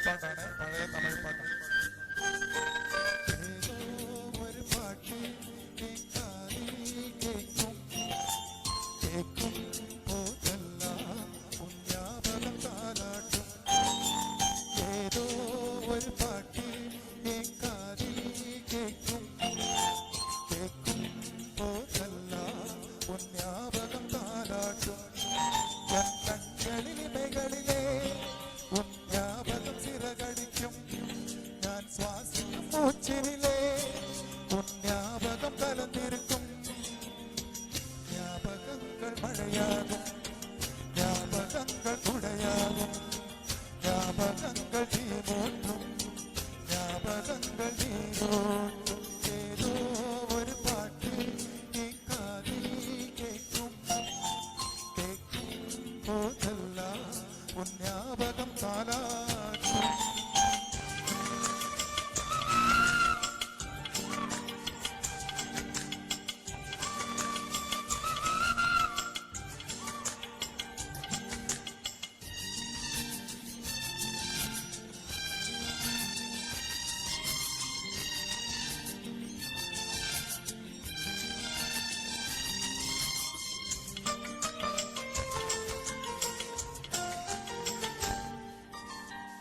പാട്ടാണ്, പഴയ തമിഴ് പാട്ടാണ്. ഒരു പാട്ട് കേൾക്കും പോതെല്ലാം ജ്ഞാപകം താലാട്ടും. ഏതോ ഒരു പാട്ട് കേൾക്കും പോതെല്ലാം ജ്ഞാപകം താലാട്ടും. കണ്ണുകളിലെ ജ്ഞാപകം ചിറകടിക്കും. ഞാൻ ശ്വാസിക്കും മൂച്ചിനിലെ ജ്ഞാപകം കലർന്നിരിക്കും. ஞாபகங்கள் மழையாகும், ஞாபகங்கள் குடையாகும், ஞாபகங்கள் தீமூட்டும், ஞாபகங்கள் நீரோட்டும். ஏதோ ஒரு பாட்டு காதில் கேட்கும் போதெல்லாம் உன் ஞாபகம் தாலாட்டும்.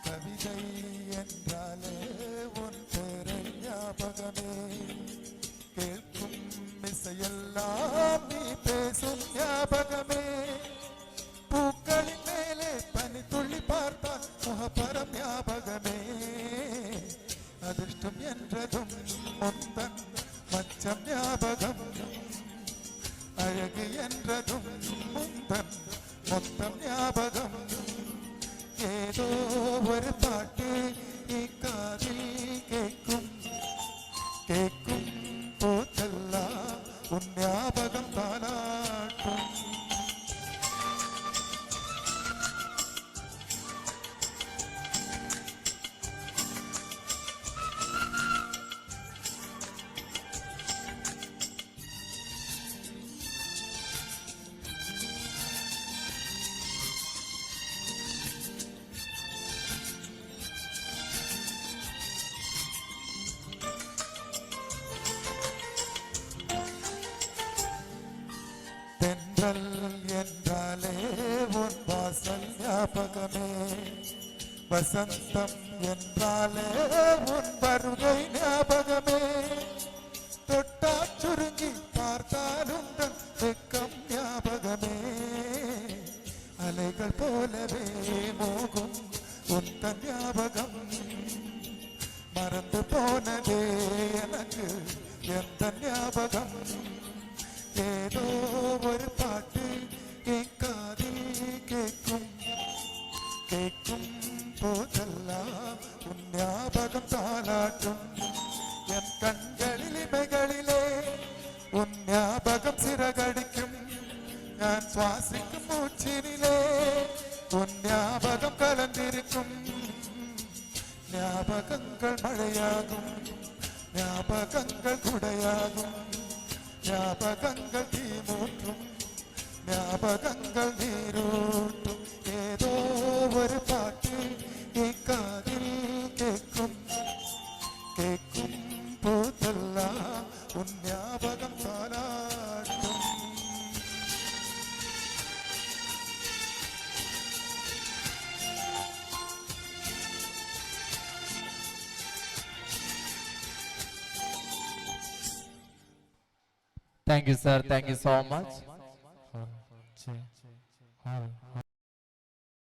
கவிதை என்றாலே உன் பேரை ஞாபகமே. கேட்கும் இசையெல்லாம் நீ பேசும் ஞாபகமே. பூக்களின் மேலே பனி துள்ளி பார்த்தால் முகப்பரம் ஞாபகமே. அதிர்ஷ்டம் என்றதும் முந்தன் மச்சம் ஞாபகம். அழகு என்றதும் முந்தன் மொத்தம் ஞாபகம். ஏதோ ஒரு பாட்டு காதில் கேட்கும் போதெல்லாம் உன் ஞாபகம் தாலாட்டும். தென்றல் என்றாலே உன் வாசல் ஞாபகமே. வசந்தம் என்றாலே உன் வருகை ஞாபகமே. தொட்டா சுருங்கி பார்த்தாலும் தன் வெக்கம் ஞாபகமே. அலைகள் போலவே மோகும் உன் ஞாபகம். மறந்து போனதே எனக்கு எந்த ஞாபகம். ஏதோ ஒரு பாட்டு காதில் கேட்கும் போதெல்லாம் உன் ஞாபகம் தாலாட்டும். என் கண்களில் இமைகளிலே உன் ஞாபகம் சிறகடிக்கும். நான் சுவாசிக்கும் மூச்சினிலே உன் ஞாபகம் கலந்திருக்கும். ஞாபகங்கள் மழையாகும், ஞாபகங்கள் குடையாகும், ஞாபகங்கள் தீமூற்றும், ஞாபகங்கள் நீரூட்டும். ஏதோ ஒரு பாட்டு காதில் கேட்கும் போதெல்லாம் உன் ஞாபகம் தாலாட்டும். Thank you, sir. Thank you so much.